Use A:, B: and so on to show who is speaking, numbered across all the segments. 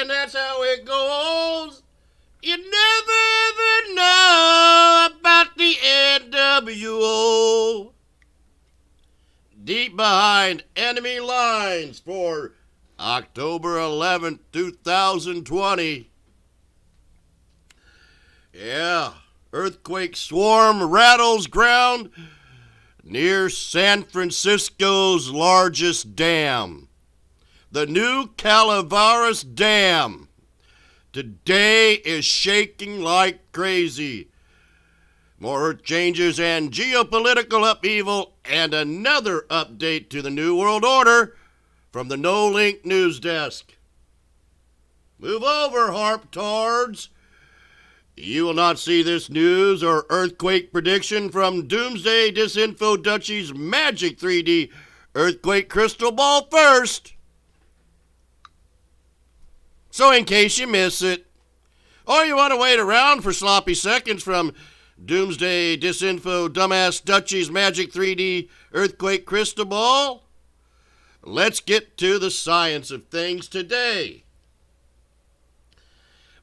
A: and that's how it goes. You never ever know about the NWO. Deep behind enemy lines for October 11th, 2020. Yeah, earthquake swarm rattles ground near San Francisco's largest dam, the new Calaveras Dam. Today is shaking like crazy. More earth changes and geopolitical upheaval, and another update to the New World Order from the No Link News Desk. Move over, harp-tards. You will not see this news or earthquake prediction from Doomsday Disinfo Dutchie's Magic 3D Earthquake Crystal Ball first. So in case you miss it, or you want to wait around for sloppy seconds from Doomsday Disinfo Dumbass Dutchie's Magic 3D Earthquake Crystal Ball, let's get to the science of things today.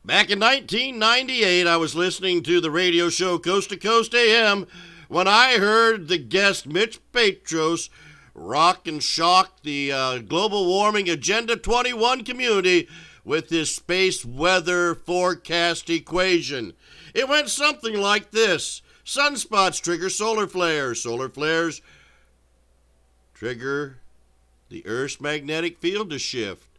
A: Back in 1998, I was listening to the radio show Coast to Coast AM when I heard the guest Mitch Petros rock and shock the global warming Agenda 21 community with his space weather forecast equation. It went something like this. Sunspots trigger solar flares. Solar flares trigger the Earth's magnetic field to shift.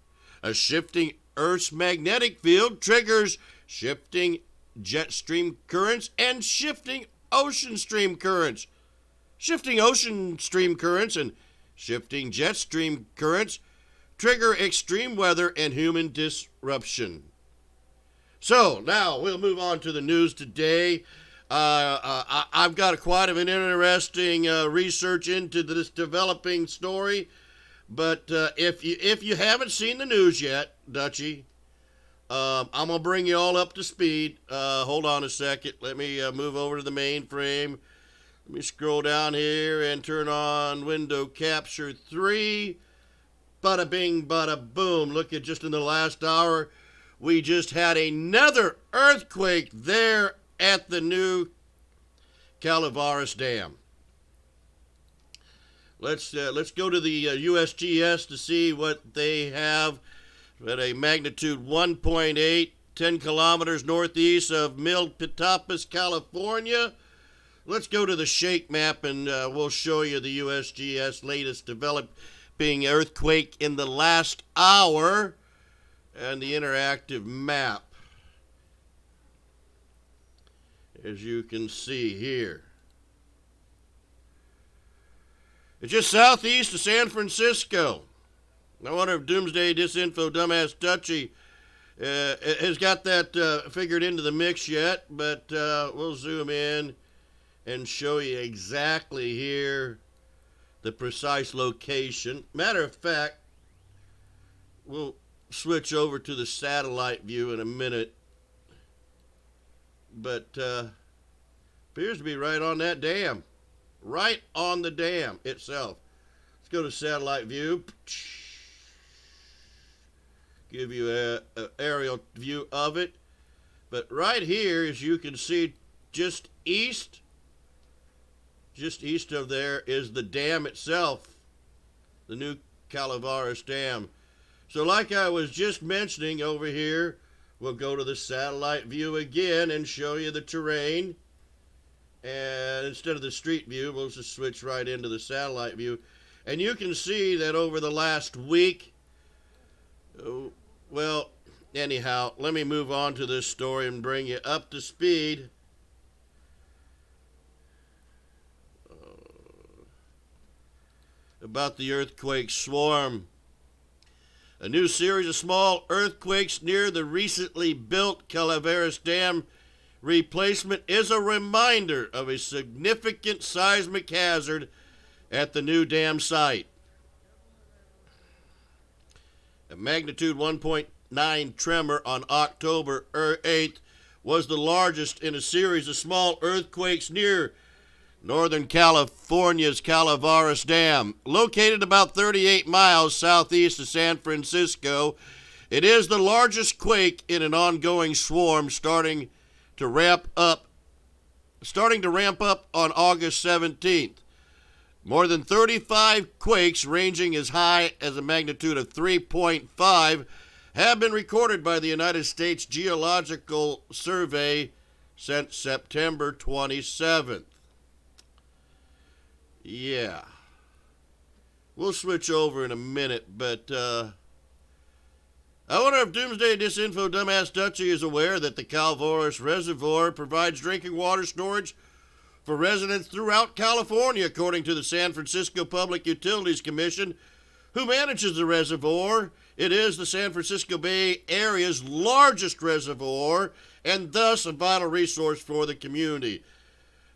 A: A shifting Earth's magnetic field triggers shifting jet stream currents and shifting ocean stream currents. Shifting ocean stream currents and shifting jet stream currents trigger extreme weather and human disruption. So now we'll move on to the news today. I've got quite an interesting research into this developing story. But if you haven't seen the news yet, Dutchie, I'm going to bring you all up to speed. Hold on a second. Let me move over to the mainframe. Let me scroll down here and turn on window capture 3. Bada bing, bada boom. Look at just in the last hour, we just had another earthquake there at the new Calaveras Dam. Let's go to the USGS to see what they have at a magnitude 1.8, 10 kilometers northeast of Milpitas, California. Let's go to the shake map and we'll show you the USGS latest developing earthquake in the last hour and the interactive map, as you can see here. It's just southeast of San Francisco. I wonder if Doomsday Disinfo Dumbass Dutchie has got that figured into the mix yet, but we'll zoom in and show you exactly here the precise location. Matter of fact, we'll switch over to the satellite view in a minute, but appears to be right on that dam. Right on the dam itself. Let's go to satellite view. Give you an aerial view of it. But right here, as you can see, just east of there is the dam itself, the new Calaveras Dam. So like I was just mentioning over here, we'll go to the satellite view again and show you the terrain. And instead of the street view, we'll just switch right into the satellite view. And you can see that over the last week, well, anyhow, let me move on to this story and bring you up to speed. About the earthquake swarm. A new series of small earthquakes near the recently built Calaveras Dam replacement is a reminder of a significant seismic hazard at the new dam site. A magnitude 1.9 tremor on October 8th was the largest in a series of small earthquakes near Northern California's Calaveras Dam. Located about 38 miles southeast of San Francisco, It is the largest quake in an ongoing swarm starting to ramp up on August 17th. More than 35 quakes ranging as high as a magnitude of 3.5 have been recorded by the United States Geological Survey since September 27th. Yeah. We'll switch over in a minute, but I wonder if Doomsday Disinfo Dumbass Dutchie is aware that the Calaveras Reservoir provides drinking water storage for residents throughout California, according to the San Francisco Public Utilities Commission, who manages the reservoir. It is the San Francisco Bay Area's largest reservoir and thus a vital resource for the community.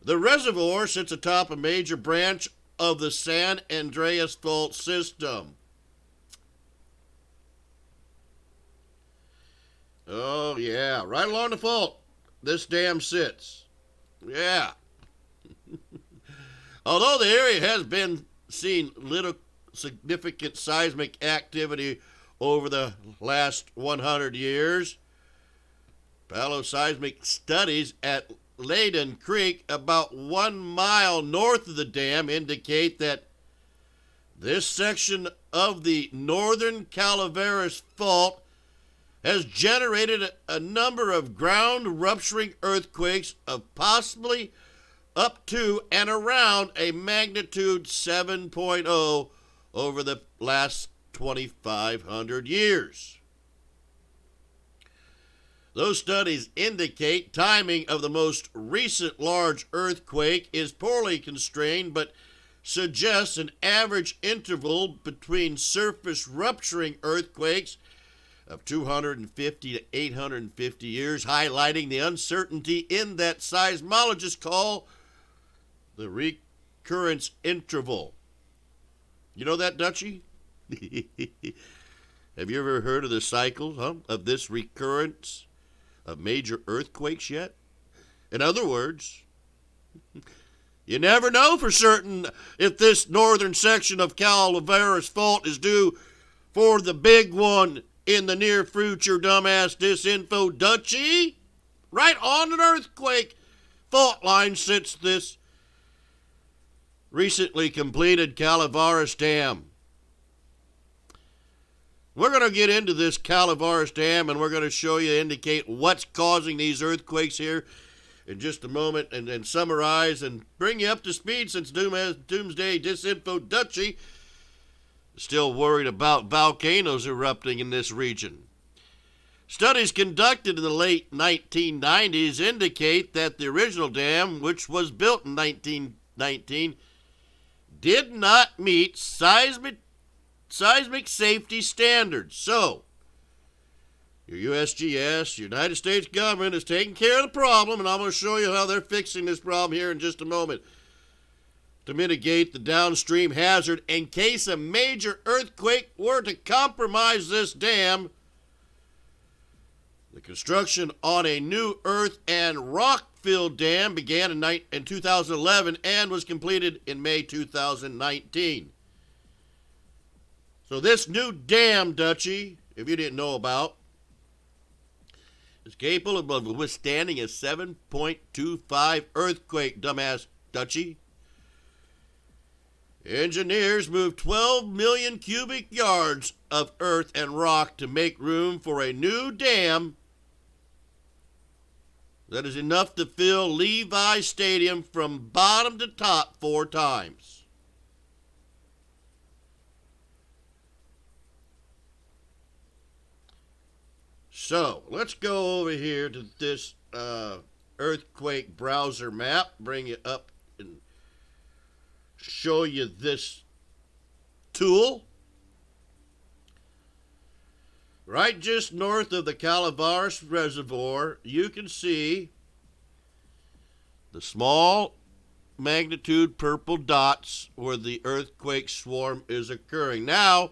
A: The reservoir sits atop a major branch of the San Andreas Fault system. Oh, yeah, right along the fault this dam sits. Yeah. Although the area has been seeing little significant seismic activity over the last 100 years, paleoseismic studies at Layden Creek, about 1 mile north of the dam, indicate that this section of the northern Calaveras Fault has generated a number of ground-rupturing earthquakes of possibly up to and around a magnitude 7.0 over the last 2,500 years. Those studies indicate timing of the most recent large earthquake is poorly constrained, but suggests an average interval between surface rupturing earthquakes of 250 to 850 years, highlighting the uncertainty in that seismologists call the recurrence interval. You know that, Dutchie? Have you ever heard of the cycle of this recurrence of major earthquakes yet? In other words, you never know for certain if this northern section of Calaveras Fault is due for the big one in the near future, dumbass disinfo Dutchie. Right on an earthquake fault line sits this recently completed Calaveras Dam. We're going to get into this Calaveras Dam, and we're going to show you, indicate what's causing these earthquakes here in just a moment, and then summarize and bring you up to speed, since Doomsday Disinfo Dutchie is still worried about volcanoes erupting in this region. Studies conducted in the late 1990s indicate that the original dam, which was built in 1919, did not meet seismic safety standards. So, your USGS, United States government, is taking care of the problem, and I'm going to show you how they're fixing this problem here in just a moment to mitigate the downstream hazard in case a major earthquake were to compromise this dam. The construction on a new earth and rock-filled dam began in 2011 and was completed in May 2019. So this new dam, Dutchie, if you didn't know about, is capable of withstanding a 7.25 earthquake, dumbass Dutchie. Engineers moved 12 million cubic yards of earth and rock to make room for a new dam that is enough to fill Levi Stadium from bottom to top 4 times. So, let's go over here to this earthquake browser map, bring it up and show you this tool. Right just north of the Calaveras Reservoir, you can see the small magnitude purple dots where the earthquake swarm is occurring. Now,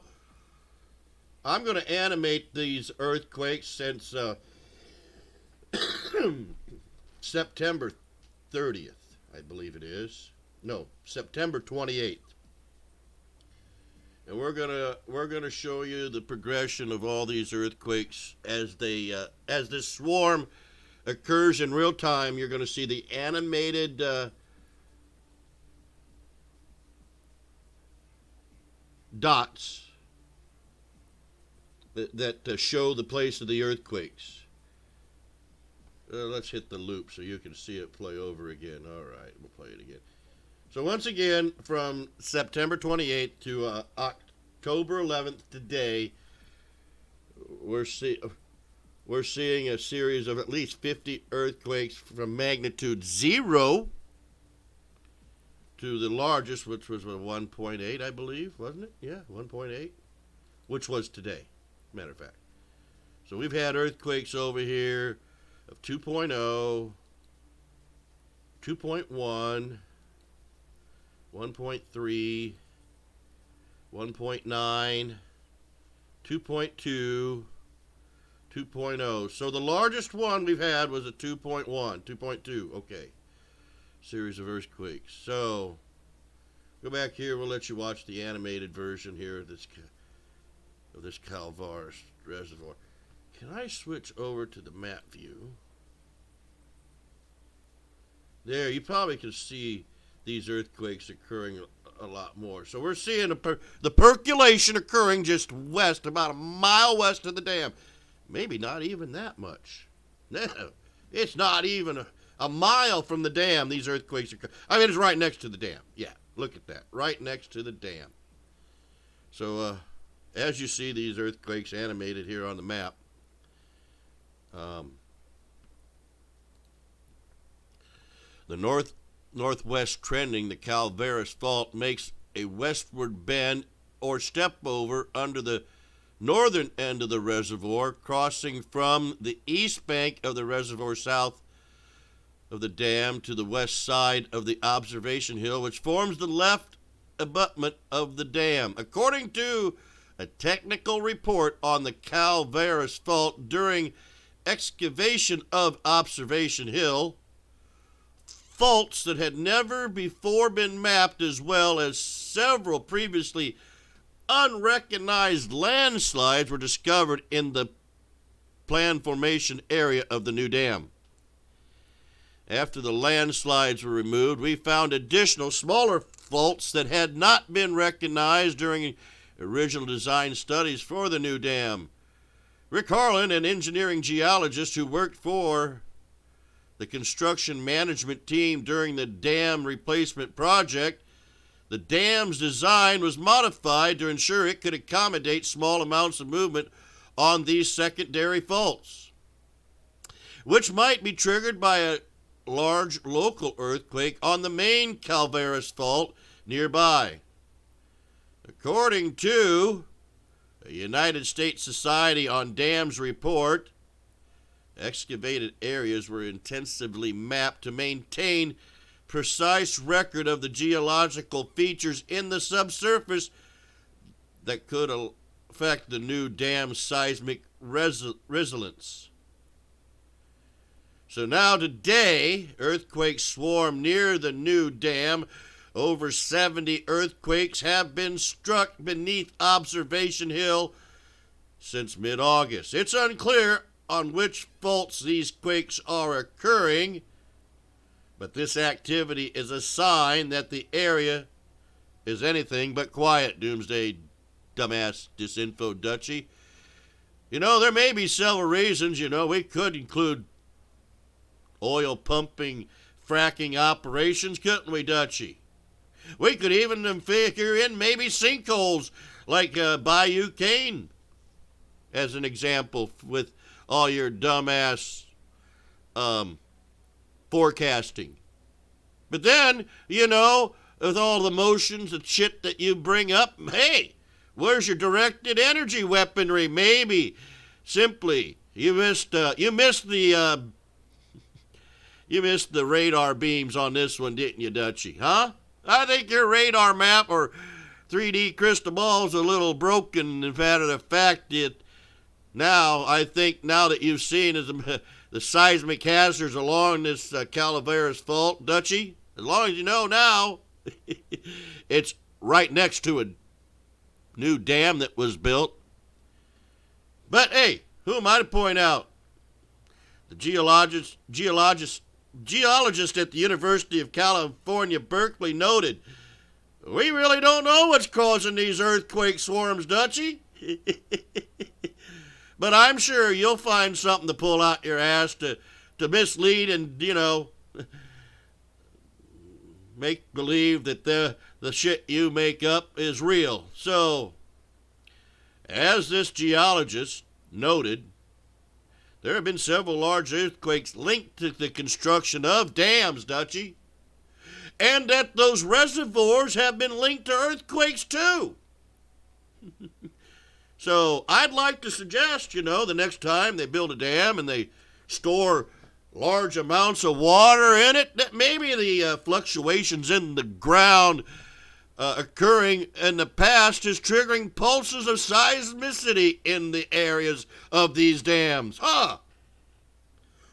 A: I'm going to animate these earthquakes since September 30th, I believe it is. No, September 28th. And we're gonna show you the progression of all these earthquakes as this swarm occurs in real time. You're going to see the animated dots that show the place of the earthquakes. Let's hit the loop so you can see it play over again. All right, we'll play it again. So once again, from September 28th to October 11th today, we're seeing a series of at least 50 earthquakes from magnitude 0 to the largest, which was 1.8, I believe, wasn't it? Yeah, 1.8, which was today, matter of fact. So we've had earthquakes over here of 2.0, 2.1, 1.3, 1.9, 2.2, 2.0. So the largest one we've had was a 2.1, 2.2. Okay. Series of earthquakes. So go back here. We'll let you watch the animated version here of this Calaveras Reservoir. Can I switch over to the map view? There, you probably can see these earthquakes occurring a lot more. So we're seeing the percolation occurring just west, about a mile west of the dam. Maybe not even that much. No, it's not even a mile from the dam. These earthquakes occur. I mean, it's right next to the dam. Yeah, look at that. Right next to the dam. So as you see these earthquakes animated here on the map, the northwest trending, the Calaveras Fault, makes a westward bend or step over under the northern end of the reservoir, crossing from the east bank of the reservoir south of the dam to the west side of the observation hill, which forms the left abutment of the dam. According to a technical report on the Calaveras Fault during excavation of Observation Hill, faults that had never before been mapped, as well as several previously unrecognized landslides, were discovered in the planned formation area of the new dam. After the landslides were removed, we found additional smaller faults that had not been recognized during original design studies for the new dam. Rick Harlan, an engineering geologist who worked for the construction management team during the dam replacement project, the dam's design was modified to ensure it could accommodate small amounts of movement on these secondary faults, which might be triggered by a large local earthquake on the main Calaveras Fault nearby. According to a United States Society on Dams report, excavated areas were intensively mapped to maintain precise record of the geological features in the subsurface that could affect the new dam's seismic resilience. So now today, earthquakes swarm near the new dam. Over 70 earthquakes have been struck beneath Observation Hill since mid-August. It's unclear on which faults these quakes are occurring, but this activity is a sign that the area is anything but quiet. Doomsday dumbass disinfo Dutchie. There may be several reasons. We could include oil pumping, fracking operations, couldn't we, Dutchie? We could even figure in maybe sinkholes like Bayou Cane as an example with all your dumbass forecasting. But then, with all the motions and shit that you bring up, hey, where's your directed energy weaponry? Maybe simply you missed the radar beams on this one, didn't you, Dutchie? Huh? I think your radar map or 3D crystal ball is a little broken. In fact, the fact that now that you've seen the seismic hazards along this Calaveras Fault, Dutchie, as long as you know now, it's right next to new dam that was built. But hey, who am I to point out? The geologist at the University of California, Berkeley noted, we really don't know what's causing these earthquake swarms, Dutchie. But I'm sure you'll find something to pull out your ass to mislead and, make believe that the shit you make up is real. So, as this geologist noted, there have been several large earthquakes linked to the construction of dams, Dutchie, and that those reservoirs have been linked to earthquakes too. So I'd like to suggest, the next time they build a dam and they store large amounts of water in it, that maybe the fluctuations in the ground occurring in the past is triggering pulses of seismicity in the areas of these dams. Huh?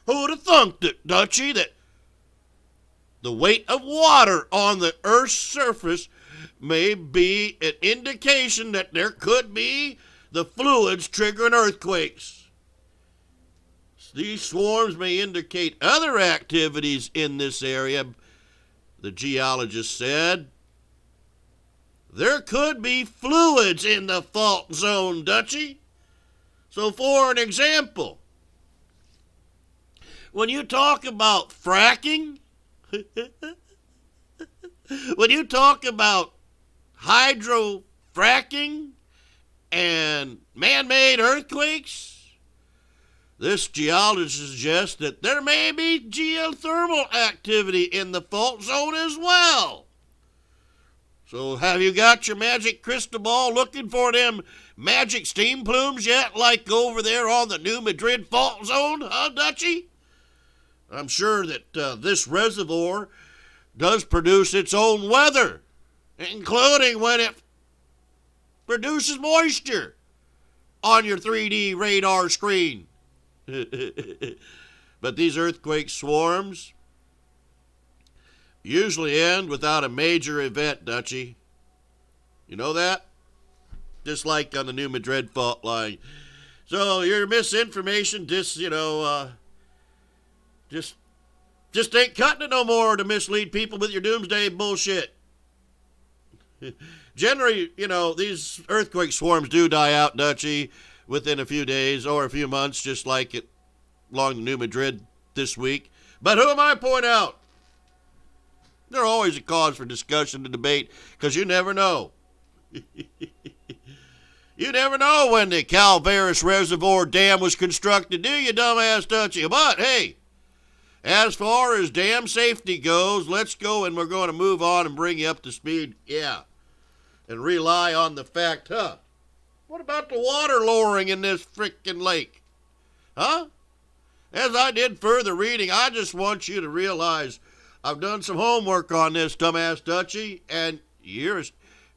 A: Who would have thunk that, Dutchie, that the weight of water on the Earth's surface may be an indication that there could be the fluids triggering earthquakes? These swarms may indicate other activities in this area, the geologist said. There could be fluids in the fault zone, Dutchie. So for an example, when you talk about fracking, when you talk about hydrofracking and man-made earthquakes, this geologist suggests that there may be geothermal activity in the fault zone as well. So have you got your magic crystal ball looking for them magic steam plumes yet, like over there on the New Madrid fault zone, huh, Dutchie? I'm sure that this reservoir does produce its own weather, including when it produces moisture on your 3D radar screen. But these earthquake swarms usually end without a major event, Dutchie. You know that? Just like on the New Madrid fault line. So your misinformation just ain't cutting it no more to mislead people with your doomsday bullshit. Generally, these earthquake swarms do die out, Dutchie, within a few days or a few months, just like it along the New Madrid this week. But who am I to point out? They're always a cause for discussion and debate, because you never know. You never know when the Calaveras Reservoir Dam was constructed, do you, dumbass Dutchie? But, hey, as far as dam safety goes, let's go, and we're going to move on and bring you up to speed, and rely on the fact, what about the water lowering in this frickin' lake? Huh? As I did further reading, I just want you to realize I've done some homework on this, dumbass Dutchie, and you're a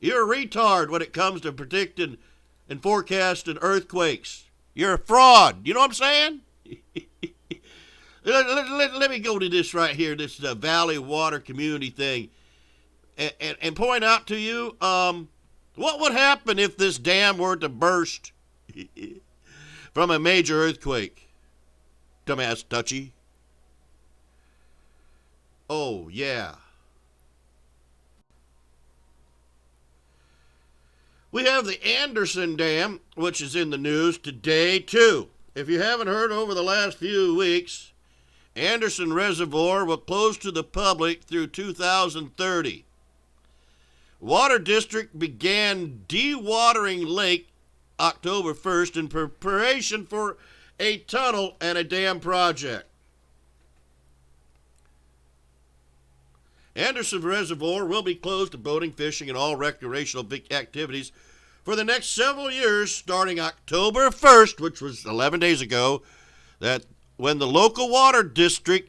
A: retard when it comes to predicting and forecasting earthquakes. You're a fraud. You know what I'm saying? Let me go to this right here, this Valley Water Community thing, and point out to you what would happen if this dam were to burst from a major earthquake, dumbass Dutchie. Oh, yeah. We have the Anderson Dam, which is in the news today, too. If you haven't heard over the last few weeks, Anderson Reservoir will close to the public through 2030. Water District began dewatering Lake October 1st in preparation for a tunnel and a dam project. Anderson Reservoir will be closed to boating, fishing, and all recreational activities for the next several years, starting October 1st, which was 11 days ago, that when the local water district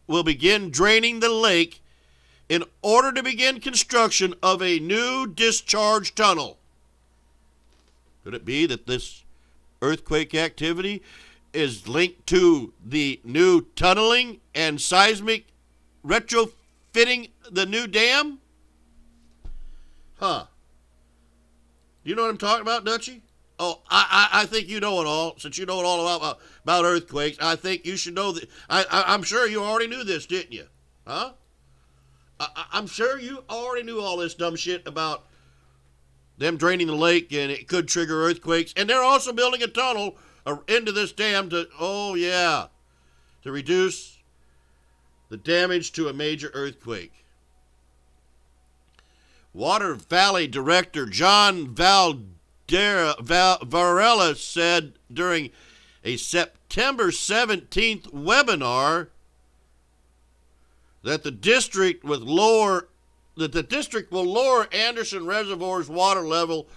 A: will begin draining the lake in order to begin construction of a new discharge tunnel. Could it be that this earthquake activity is linked to the new tunneling and seismic retrofitting the new dam? Do you know what I'm talking about, Dutchie? Oh, I think you know it all. Since you know it all about earthquakes, I think you should know that. I'm sure you already knew this, didn't you? Huh? I'm sure you already knew all this dumb shit about them draining the lake and it could trigger earthquakes. And they're also building a tunnel into this dam to, to reduce the damage to a major earthquake. Water Valley Director John Varela said during a September 17th webinar that the district will lower Anderson Reservoir's water level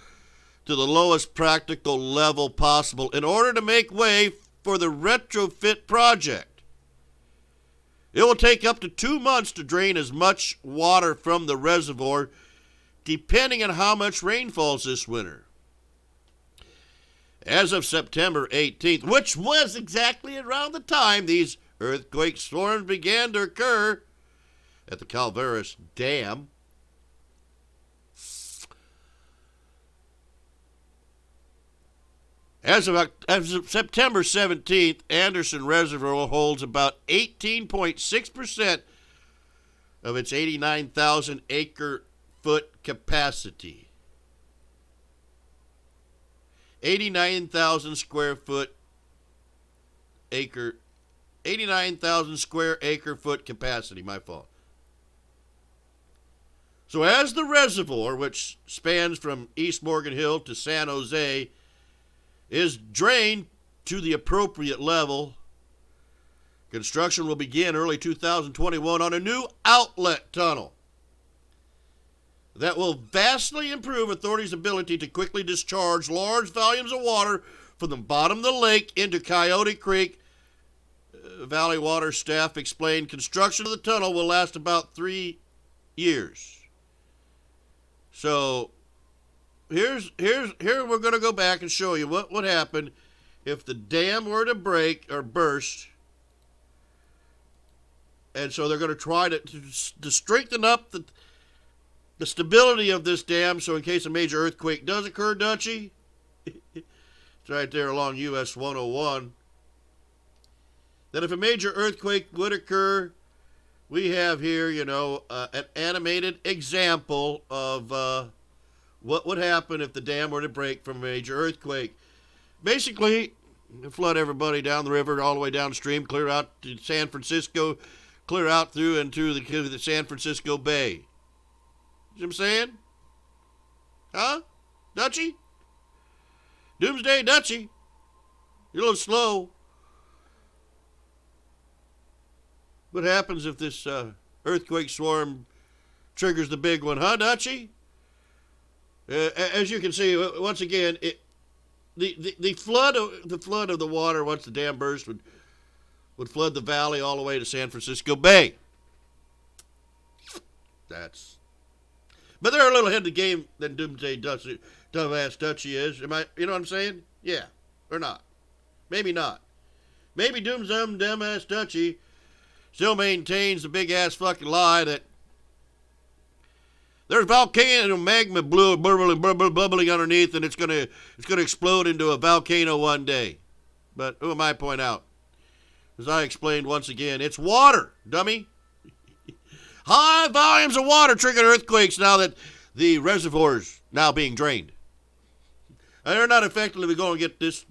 A: to the lowest practical level possible in order to make way for the retrofit project. It will take up to 2 months to drain as much water from the reservoir, depending on how much rain falls this winter. As of September 18th, which was exactly around the time these earthquake storms began to occur at the Calaveras Dam, as of September 17th, Anderson Reservoir holds about 18.6% of its 89,000 acre foot capacity. 89,000 square acre foot capacity, my fault. So as the reservoir, which spans from East Morgan Hill to San Jose, is drained to the appropriate level, construction will begin early 2021 on a new outlet tunnel that will vastly improve authorities' ability to quickly discharge large volumes of water from the bottom of the lake into Coyote Creek. Valley Water staff explained construction of the tunnel will last about 3 years. So here we're going to go back and show you what would happen if the dam were to break or burst. And so they're going to try to strengthen up the stability of this dam, so in case a major earthquake does occur, Dutchie, it's right there along US 101, that if a major earthquake would occur, we have here, an animated example of what would happen if the dam were to break from a major earthquake. Basically, flood everybody down the river, all the way downstream, clear out to San Francisco, clear out through into the San Francisco Bay. You know what I'm saying? Huh? Dutchie? Doomsday Dutchie. You're a little slow. What happens if this earthquake swarm triggers the big one, huh, Dutchie? As you can see, once again, the flood of the water once the dam burst would flood the valley all the way to San Francisco Bay. But they're a little ahead of the game than Doomsday Dutchie, dumbass Dutchie is. You know what I'm saying? Yeah, or not? Maybe not. Maybe dumbass Dutchie still maintains the big ass fucking lie that there's volcano magma bubbling underneath, and it's gonna explode into a volcano one day. But who am I to point out? As I explained once again, it's water, dummy. High volumes of water trigger earthquakes now that the reservoir's now being drained. And they're not effectively going to get this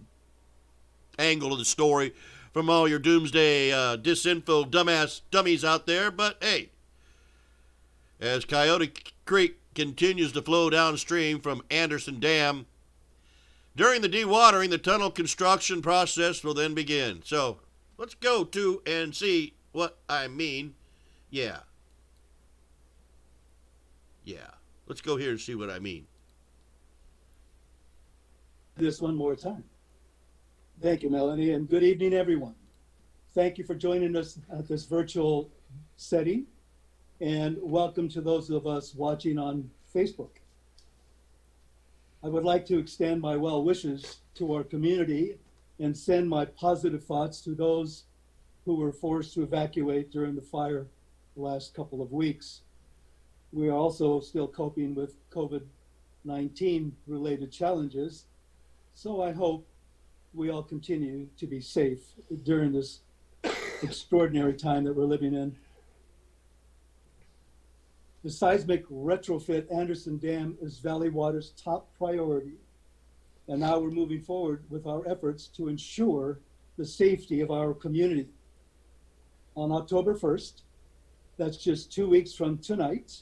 A: angle of the story from all your doomsday disinfo dummies out there, but hey, as Coyote Creek continues to flow downstream from Anderson Dam, during the dewatering, the tunnel construction process will then begin. So let's go to and see what I mean. Yeah. Let's go here and see what I mean.
B: This one more time. Thank you, Melanie, and good evening, everyone. Thank you for joining us at this virtual setting, and welcome to those of us watching on Facebook. I would like to extend my well wishes to our community and send my positive thoughts to those who were forced to evacuate during the fire the last couple of weeks. We are also still coping with COVID 19 related challenges. So I hope we all continue to be safe during this extraordinary time that we're living in. The seismic retrofit Anderson Dam is Valley Water's top priority. And now we're moving forward with our efforts to ensure the safety of our community. On October 1st, that's just 2 weeks from tonight,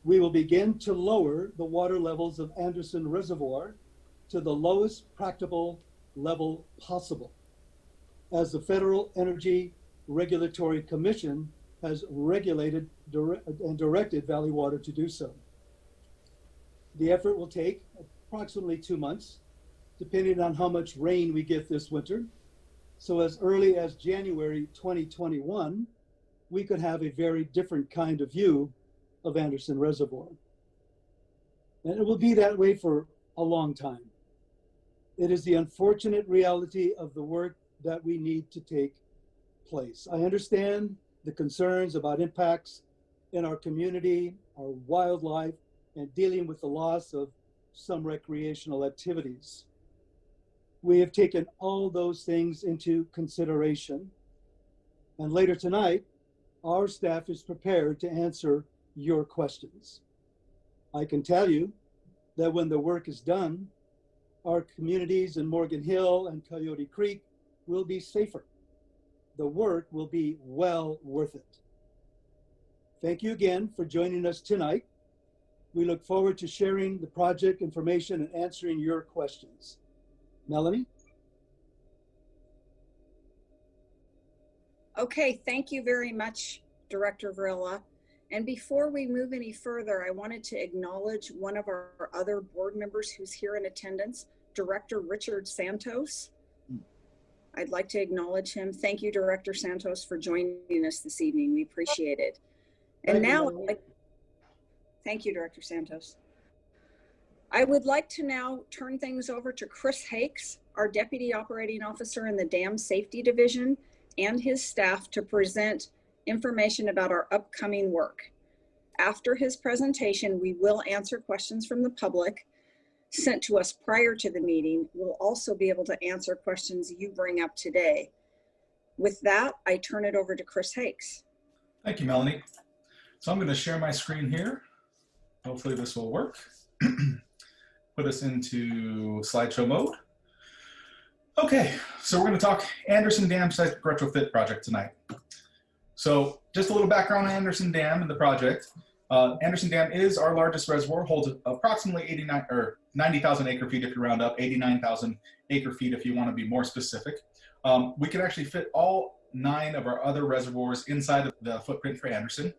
B: we will begin to lower the water levels of Anderson Reservoir to the lowest practicable level possible, as the Federal Energy Regulatory Commission has regulated and directed Valley Water to do so. The effort will take approximately 2 months, depending on how much rain we get this winter. So as early as January 2021, we could have a very different kind of view of Anderson Reservoir. And it will be that way for a long time. It is the unfortunate reality of the work that we need to take place. I understand the concerns about impacts in our community, our wildlife, and dealing with the loss of some recreational activities. We have taken all those things into consideration. And later tonight, our staff is prepared to answer your questions. I can tell you that when the work is done, our communities in Morgan Hill and Coyote Creek will be safer. The work will be well worth it. Thank you again for joining us tonight. We look forward to sharing the project information and answering your questions. Melanie?
C: Okay, thank you very much, Director Vrilla. And before we move any further, I wanted to acknowledge one of our other board members who's here in attendance, Director Richard Santos. I'd like to acknowledge him. Thank you, Director Santos, for joining us this evening. We appreciate it. And now, thank you, Director Santos. I would like to now turn things over to Chris Hakes, our Deputy Operating Officer in the Dam Safety Division, and his staff to present information about our upcoming work. After his presentation, we will answer questions from the public sent to us prior to the meeting. We'll also be able to answer questions you bring up today. With that, I turn it over to Chris Hakes.
D: Thank you, Melanie. So I'm going to share my screen here. Hopefully this will work. Put us into slideshow mode. Okay, so we're going to talk Anderson Dam seismic retrofit project tonight. So just a little background on Anderson Dam and the project. Anderson Dam is our largest reservoir, holds approximately 90,000 acre feet if you round up, 89,000 acre feet if you want to be more specific. We can actually fit all 9 of our other reservoirs inside of the footprint for Anderson.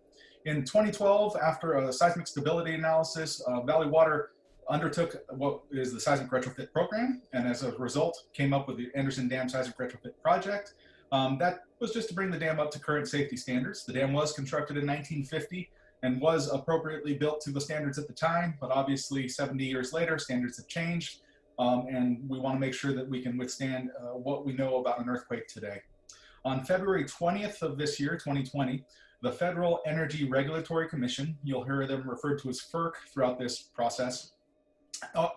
D: In 2012, after a seismic stability analysis, Valley Water undertook what is the seismic retrofit program, and as a result came up with the Anderson Dam seismic retrofit project. That was just to bring the dam up to current safety standards. The dam was constructed in 1950 and was appropriately built to the standards at the time, but obviously 70 years later, standards have changed, and we want to make sure that we can withstand what we know about an earthquake today. On February 20th of this year, 2020, the Federal Energy Regulatory Commission, you'll hear them referred to as FERC throughout this process,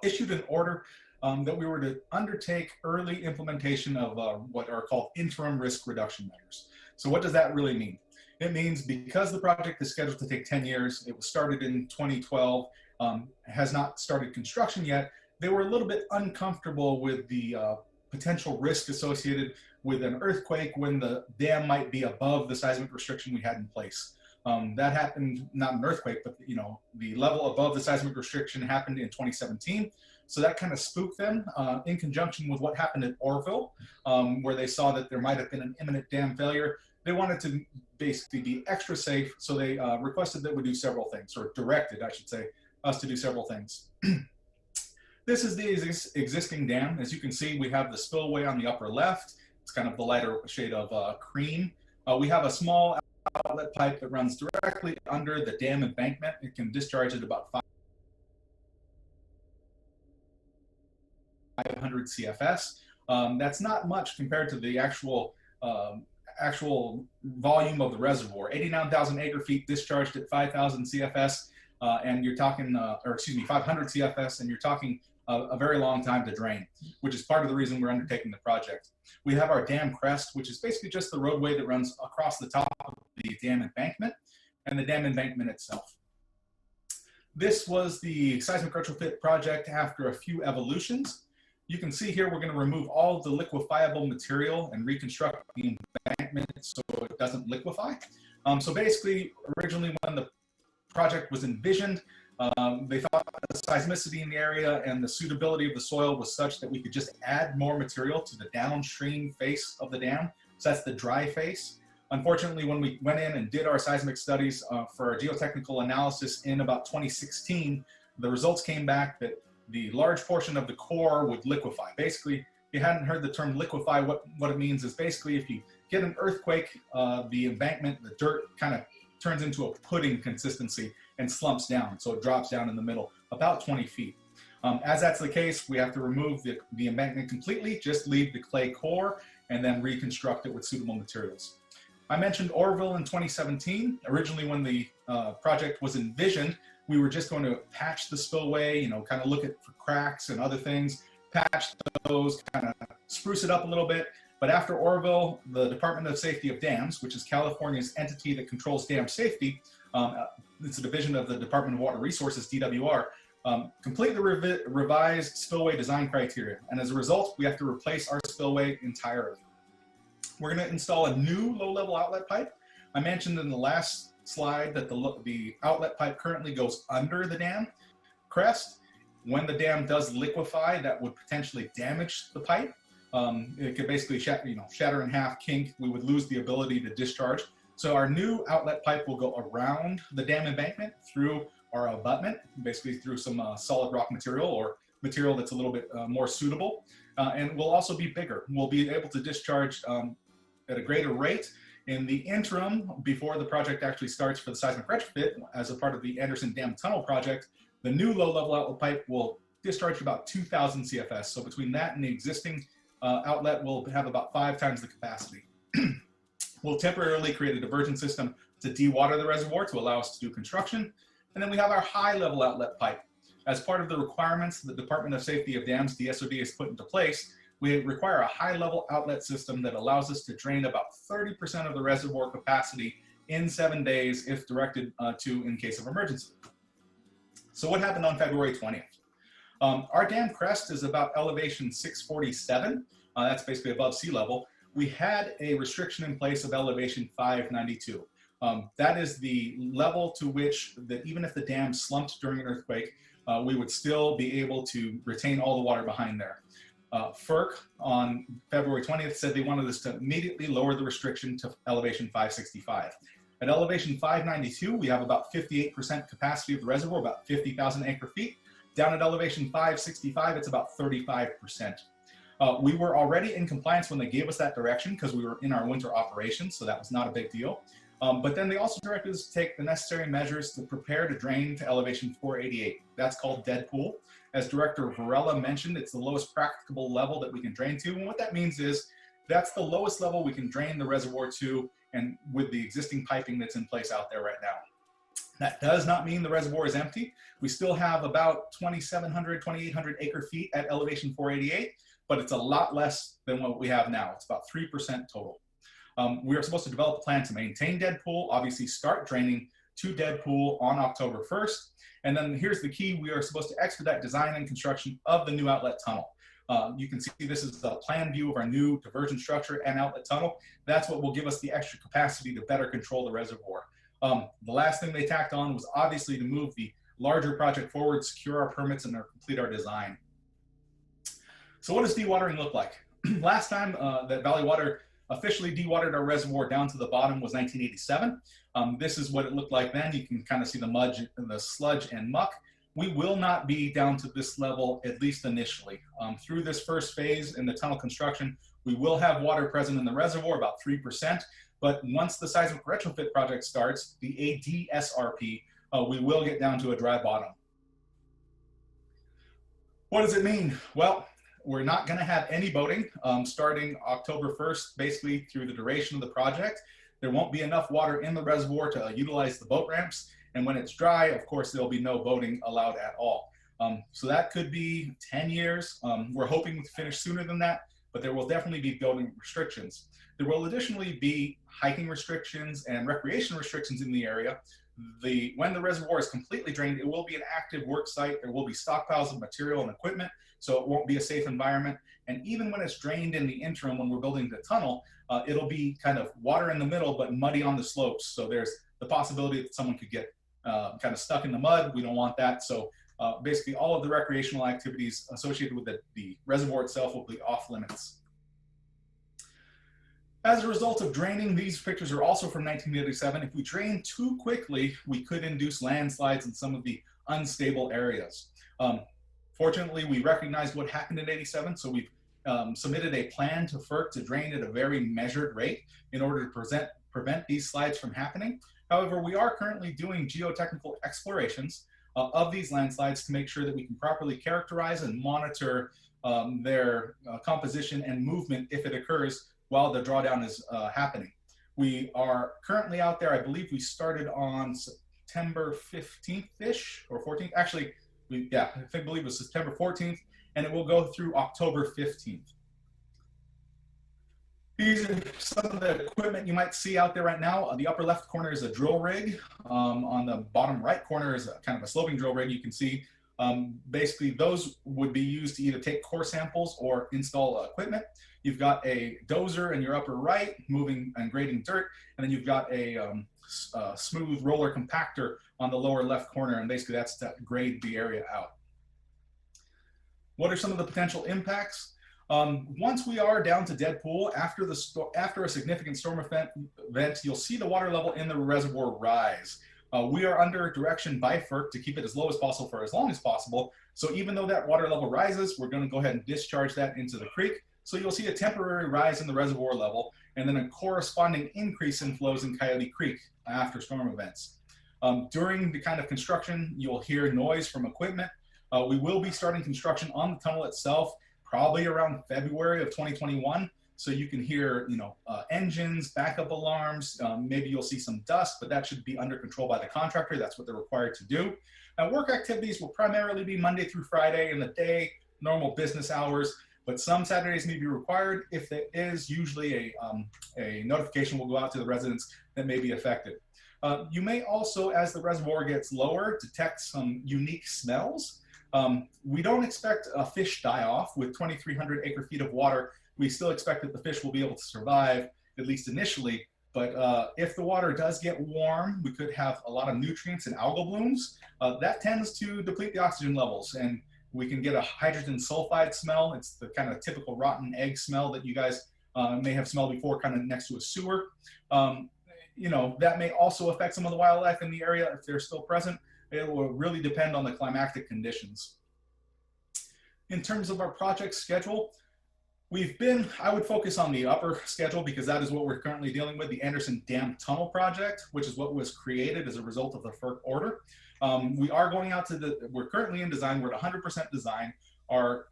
D: issued an order that we were to undertake early implementation of what are called interim risk reduction measures. So what does that really mean? It means because the project is scheduled to take 10 years, it was started in 2012, has not started construction yet, they were a little bit uncomfortable with the potential risk associated with an earthquake when the dam might be above the seismic restriction we had in place. That happened, not an earthquake, but the level above the seismic restriction happened in 2017. So that kind of spooked them in conjunction with what happened at Orville, where they saw that there might have been an imminent dam failure. They wanted to basically be extra safe, so they requested that we do several things, or directed, I should say, us to do several things. This is the existing dam. As you can see, we have the spillway on the upper left. It's kind of the lighter shade of cream. We have a small outlet pipe that runs directly under the dam embankment. It can discharge at about 500 CFS. That's not much compared to the actual volume of the reservoir. 89,000 acre feet discharged at 5,000 CFS. and you're talking, or excuse me, 500 CFS, and you're talking a very long time to drain, which is part of the reason we're undertaking the project. We have our dam crest, which is basically just the roadway that runs across the top of the dam embankment and the dam embankment itself. This was the seismic retrofit project after a few evolutions. You can see here we're going to remove all of the liquefiable material and reconstruct the embankment so it doesn't liquefy. So basically, originally when the project was envisioned, they thought the seismicity in the area and the suitability of the soil was such that we could just add more material to the downstream face of the dam. So that's the dry face. Unfortunately, when we went in and did our seismic studies for our geotechnical analysis in about 2016, the results came back that the large portion of the core would liquefy. Basically, if you hadn't heard the term liquefy, what it means is basically if you get an earthquake, the embankment, the dirt kind of turns into a pudding consistency and slumps down. So it drops down in the middle, about 20 feet. As that's the case, we have to remove the embankment completely, just leave the clay core, and then reconstruct it with suitable materials. I mentioned Orville in 2017. Originally, when the project was envisioned, we were just going to patch the spillway, you know, kind of look at for cracks and other things, patch those, kind of spruce it up a little bit. But after Orville, the Department of Safety of Dams, which is California's entity that controls dam safety, it's a division of the Department of Water Resources, DWR, completely revised spillway design criteria. And as a result, we have to replace our spillway entirely. We're going to install a new low-level outlet pipe. I mentioned in the last slide that the outlet pipe currently goes under the dam crest. When the dam does liquefy, that would potentially damage the pipe. It could basically shatter in half, kink. We would lose the ability to discharge. So our new outlet pipe will go around the dam embankment through our abutment, basically through some solid rock material or material that's a little bit more suitable. And will also be bigger. We'll be able to discharge at a greater rate. In the interim, before the project actually starts for the seismic retrofit, as a part of the Anderson Dam Tunnel project, the new low-level outlet pipe will discharge about 2,000 CFS. So between that and the existing outlet, we'll have about 5 times the capacity. We'll temporarily create a diversion system to dewater the reservoir to allow us to do construction. And then we have our high-level outlet pipe. As part of the requirements the Department of Safety of Dams, DSOD, has put into place, we require a high-level outlet system that allows us to drain about 30% of the reservoir capacity in 7 days if directed to in case of emergency. So what happened on February 20th? Our dam crest is about elevation 647. That's basically above sea level. We had a restriction in place of elevation 592. That is the level to which that even if the dam slumped during an earthquake, we would still be able to retain all the water behind there. FERC on February 20th said they wanted us to immediately lower the restriction to elevation 565. At elevation 592, we have about 58% capacity of the reservoir, about 50,000 acre feet. Down at elevation 565, it's about 35%. We were already in compliance when they gave us that direction because we were in our winter operations, so that was not a big deal. But then they also directed us to take the necessary measures to prepare to drain to elevation 488. That's called dead pool. As Director Varela mentioned, it's the lowest practicable level that we can drain to. And what that means is that's the lowest level we can drain the reservoir to, and with the existing piping that's in place out there right now. That does not mean the reservoir is empty. We still have about 2,700, 2,800 acre feet at elevation 488, but it's a lot less than what we have now. It's about 3% total. We are supposed to develop a plan to maintain dead pool, obviously start draining to dead pool on October 1st. And then here's the key, we are supposed to expedite design and construction of the new outlet tunnel. You can see this is the plan view of our new diversion structure and outlet tunnel. That's what will give us the extra capacity to better control the reservoir. The last thing they tacked on was obviously to move the larger project forward, secure our permits, and complete our design. So what does dewatering look like? Last time that Valley Water officially dewatered our reservoir down to the bottom was 1987. This is what it looked like then. You can kind of see the mud, the sludge and muck. We will not be down to this level, at least initially. Through this first phase in the tunnel construction, we will have water present in the reservoir, about 3%. But once the seismic retrofit project starts, the ADSRP, we will get down to a dry bottom. What does it mean? Well, we're not going to have any boating starting October 1st, basically through the duration of the project. There won't be enough water in the reservoir to utilize the boat ramps. And when it's dry, of course, there'll be no boating allowed at all. So that could be 10 years. We're hoping to finish sooner than that, but there will definitely be boating restrictions. There will additionally be hiking restrictions and recreation restrictions in the area. When the reservoir is completely drained, it will be an active work site. There will be stockpiles of material and equipment, so it won't be a safe environment. And even when it's drained in the interim, when we're building the tunnel, it'll be kind of water in the middle, but muddy on the slopes. So there's the possibility that someone could get kind of stuck in the mud. We don't want that. So basically all of the recreational activities associated with the reservoir itself will be off limits. As a result of draining, these pictures are also from 1987. If we drain too quickly, we could induce landslides in some of the unstable areas. Fortunately, we recognized what happened in 87, so we've submitted a plan to FERC to drain at a very measured rate in order to prevent these slides from happening. However, we are currently doing geotechnical explorations of these landslides to make sure that we can properly characterize and monitor their composition and movement if it occurs while the drawdown is happening. We are currently out there. I believe we started on September 15th-ish or 14th. Actually, I believe it was September 14th, and it will go through October 15th. These are some of the equipment you might see out there right now. On the upper left corner is a drill rig. On the bottom right corner is kind of a sloping drill rig. You can see basically those would be used to either take core samples or install equipment. You've got a dozer in your upper right moving and grading dirt, and then you've got a smooth roller compactor on the lower left corner, and basically that's to grade the area out. What are some of the potential impacts? Once we are down to dead pool, after a significant storm event, you'll see the water level in the reservoir rise. We are under direction by FERC to keep it as low as possible for as long as possible. So even though that water level rises, we're going to go ahead and discharge that into the creek. So you'll see a temporary rise in the reservoir level and then a corresponding increase in flows in Coyote Creek after storm events. During the kind of construction, you'll hear noise from equipment. We will be starting construction on the tunnel itself probably around February of 2021. So you can hear, engines, backup alarms, maybe you'll see some dust, but that should be under control by the contractor. That's what they're required to do. Now, work activities will primarily be Monday through Friday in the day, normal business hours, but some Saturdays may be required. If there is, usually a notification will go out to the residents that may be affected. You may also, as the reservoir gets lower, detect some unique smells. We don't expect a fish die-off with 2,300 acre-feet of water. We still expect that the fish will be able to survive, at least initially. But if the water does get warm, we could have a lot of nutrients and algal blooms. That tends to deplete the oxygen levels, and we can get a hydrogen sulfide smell. It's the kind of typical rotten egg smell that you guys may have smelled before, kind of next to a sewer. That may also affect some of the wildlife in the area if they're still present. It will really depend on the climatic conditions. In terms of our project schedule, I would focus on the upper schedule because that is what we're currently dealing with, the Anderson Dam Tunnel Project, which is what was created as a result of the FERC order. We are going out we're currently in design, we're at 100% design. Our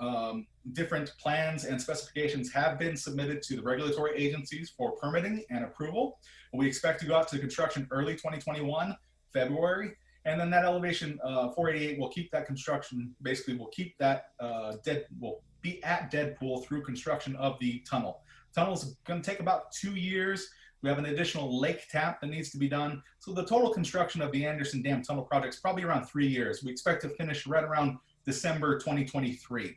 D: different plans and specifications have been submitted to the regulatory agencies for permitting and approval. We expect to go out to construction early 2021, February. And then that elevation 488 will keep that construction, basically will keep that will be at dead pool through construction of the tunnel. Tunnel's going to take about 2 years. We have an additional lake tap that needs to be done. So the total construction of the Anderson Dam Tunnel project is probably around 3 years. We expect to finish right around December 2023.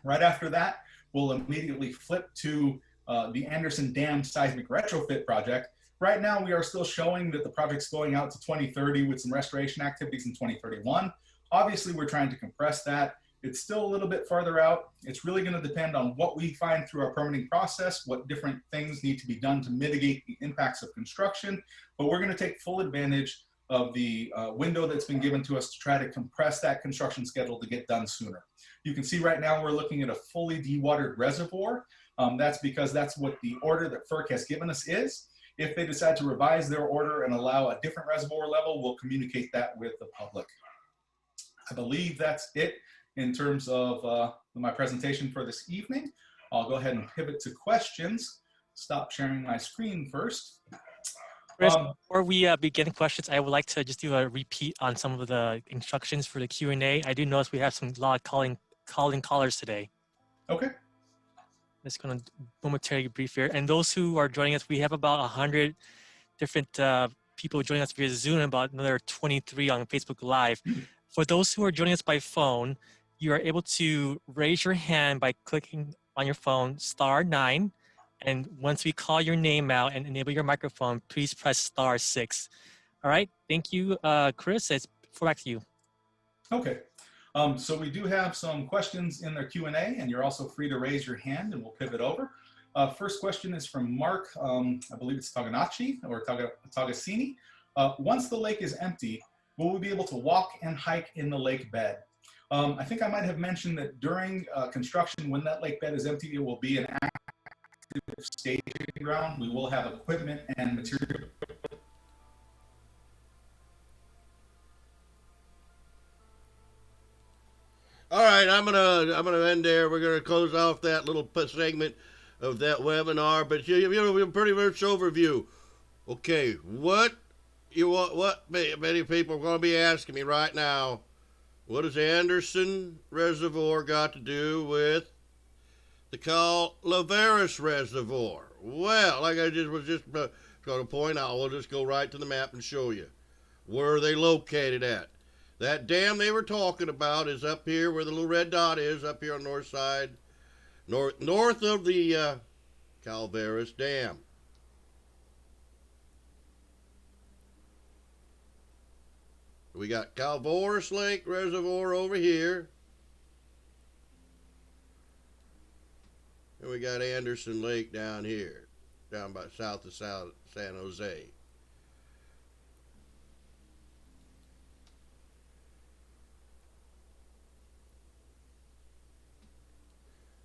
D: Right after that, we'll immediately flip to the Anderson Dam seismic retrofit project. Right now, we are still showing that the project's going out to 2030 with some restoration activities in 2031. Obviously, we're trying to compress that. It's still a little bit farther out. It's really going to depend on what we find through our permitting process, what different things need to be done to mitigate the impacts of construction. But we're going to take full advantage of the window that's been given to us to try to compress that construction schedule to get done sooner. You can see right now we're looking at a fully dewatered reservoir. That's because that's what the order that FERC has given us is. If they decide to revise their order and allow a different reservoir level, we'll communicate that with the public. I believe that's it in terms of my presentation for this evening. I'll go ahead and pivot to questions. Stop sharing my screen first.
E: Chris,
D: Um,
E: before we begin questions, I would like to just do a repeat on some of the instructions for the Q&A. I do notice we have a lot of calling callers today.
D: okay.
E: Just going to momentarily brief here. And those who are joining us, we have about 100 different people joining us via Zoom and about another 23 on Facebook Live. For those who are joining us by phone, you are able to raise your hand by clicking on your phone *9. And once we call your name out and enable your microphone, please press *6. All right. Thank you, Chris. It's back to you.
D: Okay. So we do have some questions in their Q&A, and you're also free to raise your hand, and we'll pivot over. First question is from Mark. I believe it's Taganachi or Tagasini. Once the lake is empty, will we be able to walk and hike in the lake bed? I think I might have mentioned that during construction, when that lake bed is empty, it will be an active staging ground. We will have equipment and material.
A: All right, I'm gonna end there. We're gonna close off that little segment of that webinar. But you know, pretty much overview. Okay, what many people are going to be asking me right now? What does Anderson Reservoir got to do with the Calaveras Reservoir? Well, like I was just going to point out, we'll just go right to the map and show you where are they located at. That dam they were talking about is up here where the little red dot is, up here on the north side, north of the Calaveras Dam. We got Calaveras Lake Reservoir over here. And we got Anderson Lake down here, down by south of San Jose.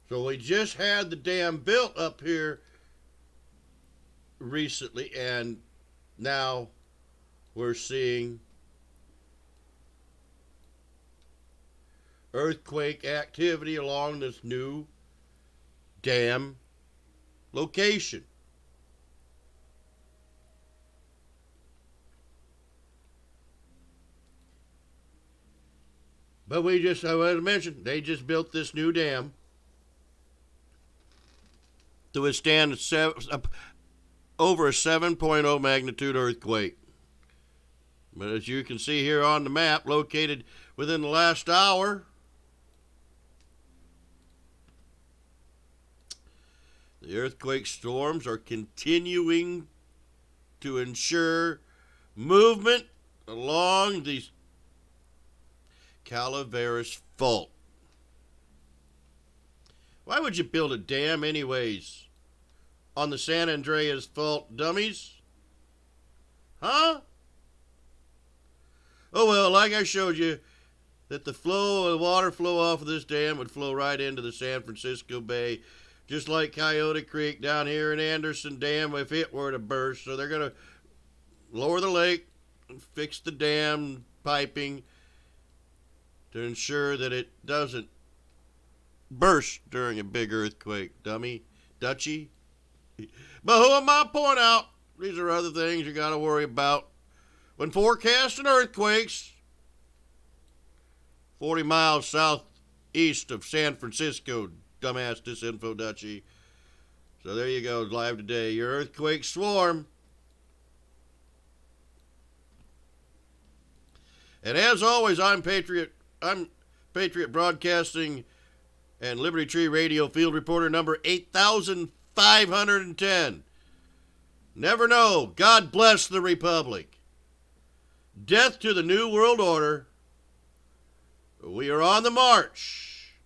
A: So we just had the dam built up here recently, and now we're seeing earthquake activity along this new dam location. But as I mentioned, they just built this new dam to withstand over a 7.0 magnitude earthquake. But as you can see here on the map, located within the last hour, the earthquake storms are continuing to ensure movement along the Calaveras Fault. Why would you build a dam anyways on the San Andreas Fault, dummies? Huh? Oh well, like I showed you, that the water flow off of this dam would flow right into the San Francisco Bay, just like Coyote Creek down here in Anderson Dam if it were to burst. So they're going to lower the lake and fix the dam piping to ensure that it doesn't burst during a big earthquake, Dutchie. But who am I to point out? These are other things you got to worry about when forecasting earthquakes 40 miles southeast of San Francisco, dumbass disinfo Dutchie. So there you go, live today. Your earthquake swarm. And as always, I'm Patriot Broadcasting and Liberty Tree Radio field reporter number 8510. Never know. God bless the Republic. Death to the New World Order. We are on the march.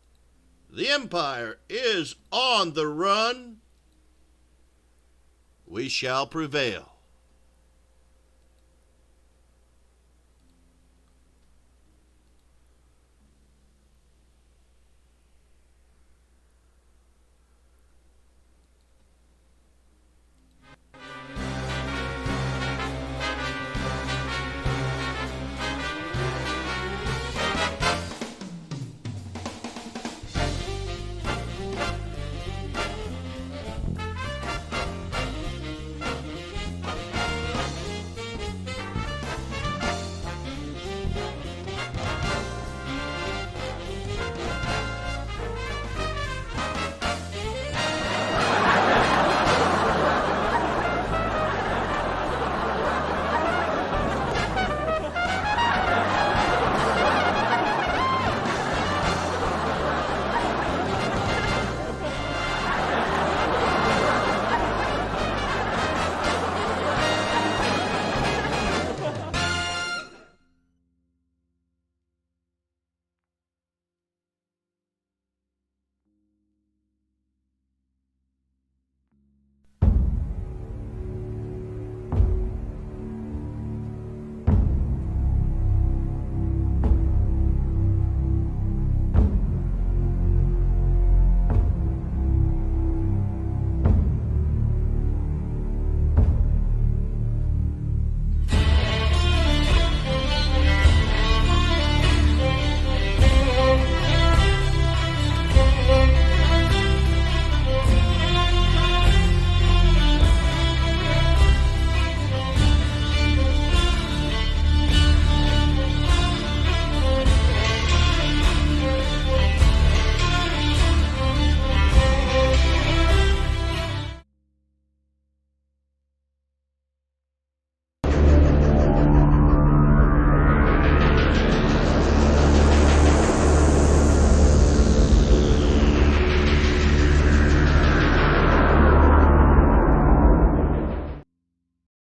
A: The Empire is on the run. We shall prevail.